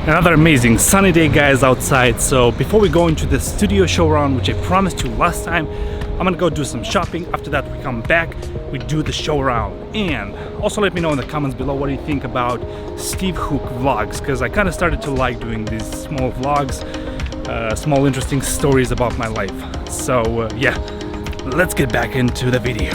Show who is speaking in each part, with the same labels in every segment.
Speaker 1: Another amazing sunny day, guys, outside. So before we go into the studio show around, which I promised you last time, I'm gonna go do some shopping. After that, we come back, we do the show around. And also let me know in the comments below what do you think about steevehook vlogs, because I kind of started to like doing these small vlogs, small interesting stories about my life. So yeah, let's get back into the video.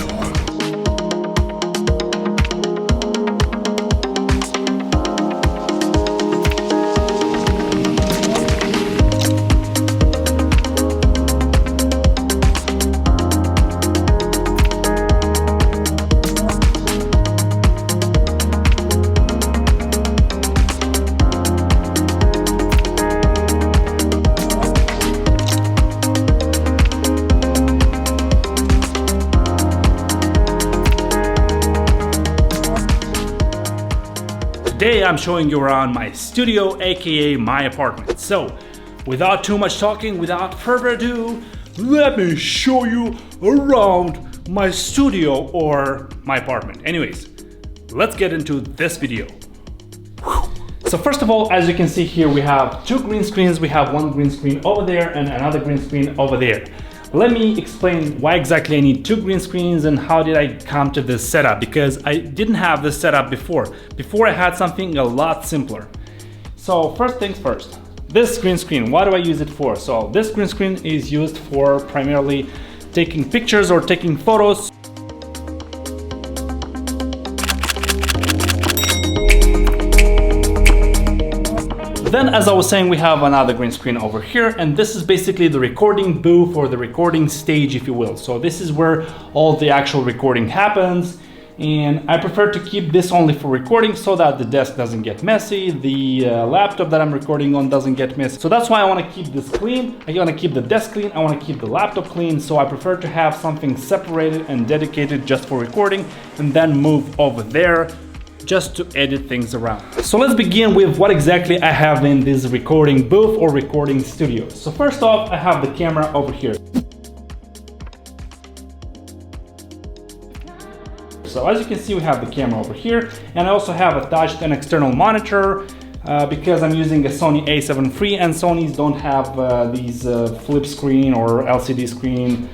Speaker 1: Today I'm showing you around my studio, aka my apartment. So without too much talking, without further ado, let me show you around my studio or my apartment. Anyways, let's get into this video. So first of all, as you can see here, we have two green screens. We have one green screen over there and another green screen over there. Let me explain why exactly I need two green screens and how did I come to this setup, because I didn't have this setup before. Before I had something a lot simpler. So first things first, this green screen, what do I use it for? So this green screen is used for primarily taking pictures or taking photos. Then, as I was saying, we have another green screen over here, and this is basically the recording booth or the recording stage, if you will. So this is where all the actual recording happens, and I prefer to keep this only for recording so that the desk doesn't get messy, the laptop that I'm recording on doesn't get messy. So that's why I want to keep this clean. I want to keep the desk clean, I want to keep the laptop clean, so I prefer to have something separated and dedicated just for recording, and then move over there just to edit things around. So let's begin with what exactly I have in this recording booth or recording studio. So first off, I have the camera over here. So as you can see, we have the camera over here, and I also have attached an external monitor because I'm using a Sony A7 III, and Sonys don't have these flip screen or LCD screen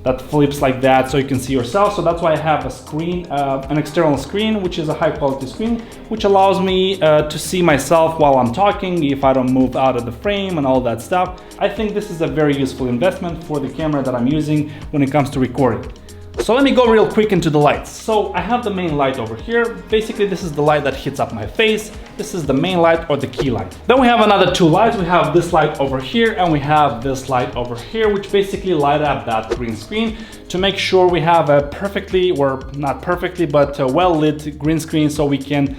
Speaker 1: that flips like that so you can see yourself. So that's why I have a screen, an external screen, which is a high quality screen, which allows me to see myself while I'm talking, if I don't move out of the frame and all that stuff. I think this is a very useful investment for the camera that I'm using when it comes to recording. So let me go real quick into the lights. So I have the main light over here. Basically, this is the light that hits up my face. This is the main light or the key light. Then we have another two lights. We have this light over here and we have this light over here, which basically light up that green screen to make sure we have a perfectly, or not perfectly, but a well-lit green screen, so we can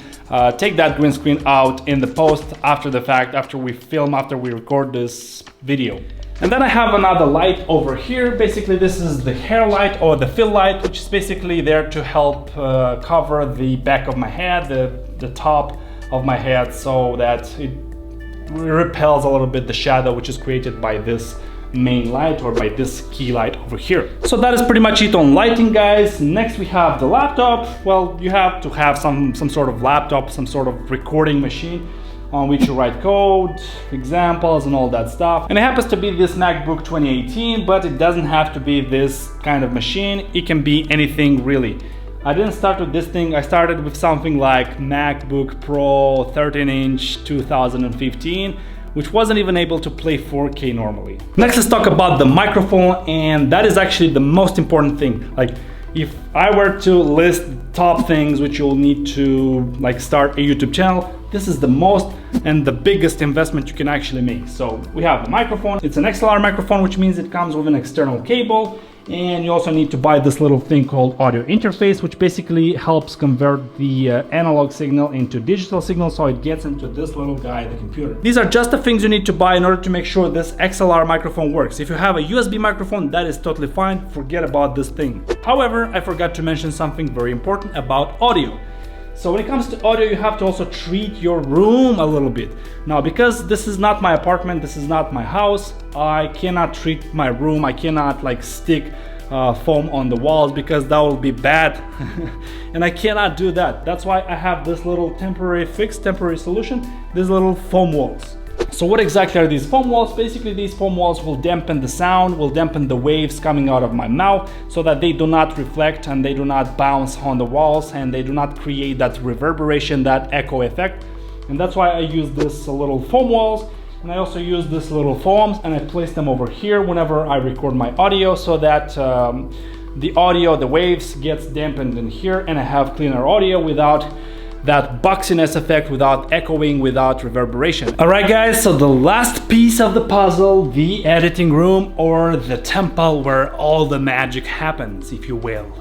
Speaker 1: take that green screen out in the post after the fact, after we film, after we record this video. And then I have another light over here. Basically, this is the hair light or the fill light, which is basically there to help cover the back of my head, the top of my head, so that it repels a little bit the shadow which is created by this main light or by this key light over here. So that is pretty much it on lighting, guys. Next we have the laptop. Well, you have to have some sort of laptop, some sort of recording machine on which you write code, examples, and all that stuff. And it happens to be this MacBook 2018, but it doesn't have to be this kind of machine. It can be anything really. I didn't start with this thing. I started with something like MacBook Pro 13-inch 2015, which wasn't even able to play 4K normally. Next, let's talk about the microphone, and that is actually the most important thing. Like, if I were to list top things which you'll need to like start a YouTube channel, this is the most and the biggest investment you can actually make. So we have the microphone. It's an XLR microphone, which means it comes with an external cable, and you also need to buy this little thing called audio interface, which basically helps convert the analog signal into digital signal, so it gets into this little guy, the computer. These are just the things you need to buy in order to make sure this XLR microphone works. If you have a USB microphone, that is totally fine. Forget about this thing. However, I forgot to mention something very important about audio. So when it comes to audio, you have to also treat your room a little bit. Now, because this is not my apartment, this is not my house, I cannot treat my room, I cannot like stick foam on the walls, because that will be bad. And I cannot do that. That's why I have this little temporary solution, these little foam walls. So what exactly are these foam walls? Basically, these foam walls will dampen the sound, will dampen the waves coming out of my mouth, so that they do not reflect and they do not bounce on the walls, and they do not create that reverberation, that echo effect. And that's why I use this little foam walls. And I also use this little foams, and I place them over here whenever I record my audio, so that the audio, the waves gets dampened in here, and I have cleaner audio without that boxiness effect, without echoing, without reverberation. All right guys, so the last piece of the puzzle, the editing room, or the temple where all the magic happens, if you will.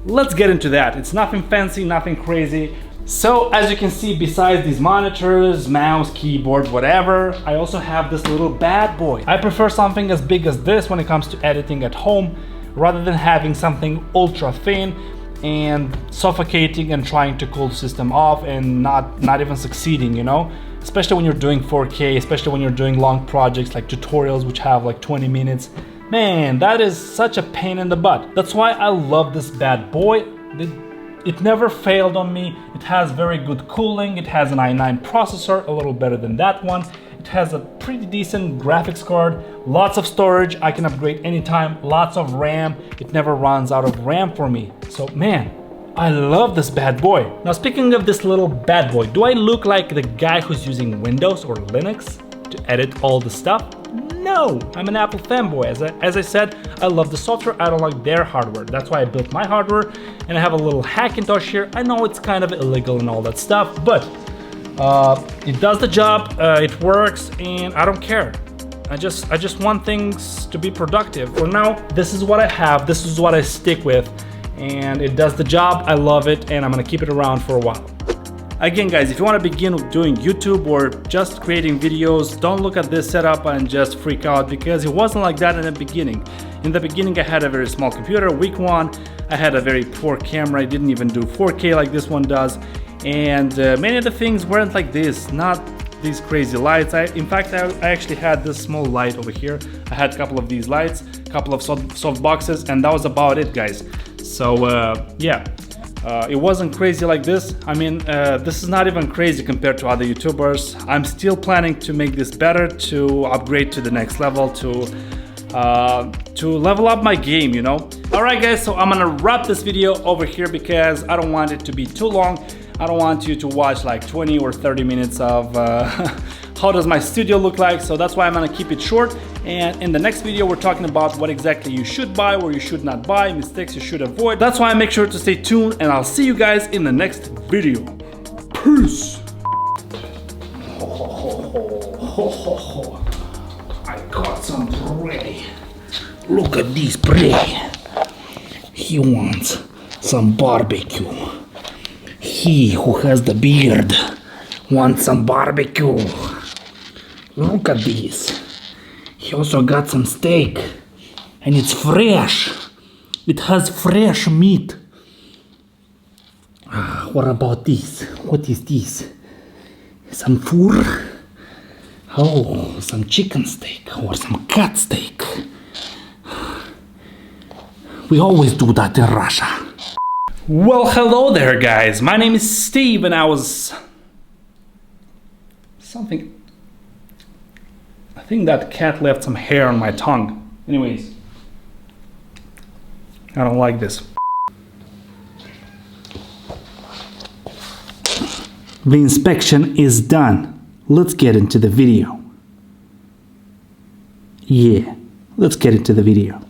Speaker 1: Let's get into that. It's nothing fancy, nothing crazy. So as you can see, besides these monitors, mouse, keyboard, whatever, I also have this little bad boy. I prefer something as big as this when it comes to editing at home, rather than having something ultra thin and suffocating and trying to cool the system off and not even succeeding, you know? Especially when you're doing 4K, especially when you're doing long projects like tutorials which have like 20 minutes. Man, that is such a pain in the butt. That's why I love this bad boy. It never failed on me. It has very good cooling. It has an i9 processor, a little better than that one. It has a pretty decent graphics card, lots of storage, I can upgrade anytime, lots of RAM. It never runs out of RAM for me. So man, I love this bad boy. Now speaking of this little bad boy, do I look like the guy who's using Windows or Linux to edit all the stuff? No, I'm an Apple fanboy. As I said, I love the software, I don't like their hardware. That's why I built my hardware, and I have a little Hackintosh here. I know it's kind of illegal and all that stuff, but it does the job, it works, and I don't care. I just want things to be productive. For now, this is what I have, this is what I stick with, and it does the job, I love it, and I'm gonna keep it around for a while. Again guys, if you want to begin doing YouTube or just creating videos, don't look at this setup and just freak out, because it wasn't like that in the beginning. In the beginning I had a very small computer, weak one, I had a very poor camera, I didn't even do 4K like this one does, and many of the things weren't like this, not these crazy lights. In fact, I actually had this small light over here. I had a couple of these lights, a couple of soft boxes, and that was about it guys. So yeah. It wasn't crazy like this. I mean, this is not even crazy compared to other YouTubers. I'm still planning to make this better, to upgrade to the next level, to level up my game, you know? Alright guys, so I'm gonna wrap this video over here because I don't want it to be too long. I don't want you to watch like 20 or 30 minutes of how does my studio look like, so that's why I'm gonna keep it short. And in the next video we're talking about what exactly you should buy or you should not buy, mistakes you should avoid. That's why make sure to stay tuned, and I'll see you guys in the next video. Peace! I got something ready. Look at this prey. He wants some barbecue. He who has the beard wants some barbecue. Look at this. He also got some steak, and it's fresh. It has fresh meat. What about this? What is this? Some fur? Oh, some chicken steak or some cat steak. We always do that in Russia. Well, hello there guys. My name is Steve, and I was something. I think that cat left some hair on my tongue. Anyways, I don't like this. The inspection is done. Let's get into the video. Yeah, let's get into the video.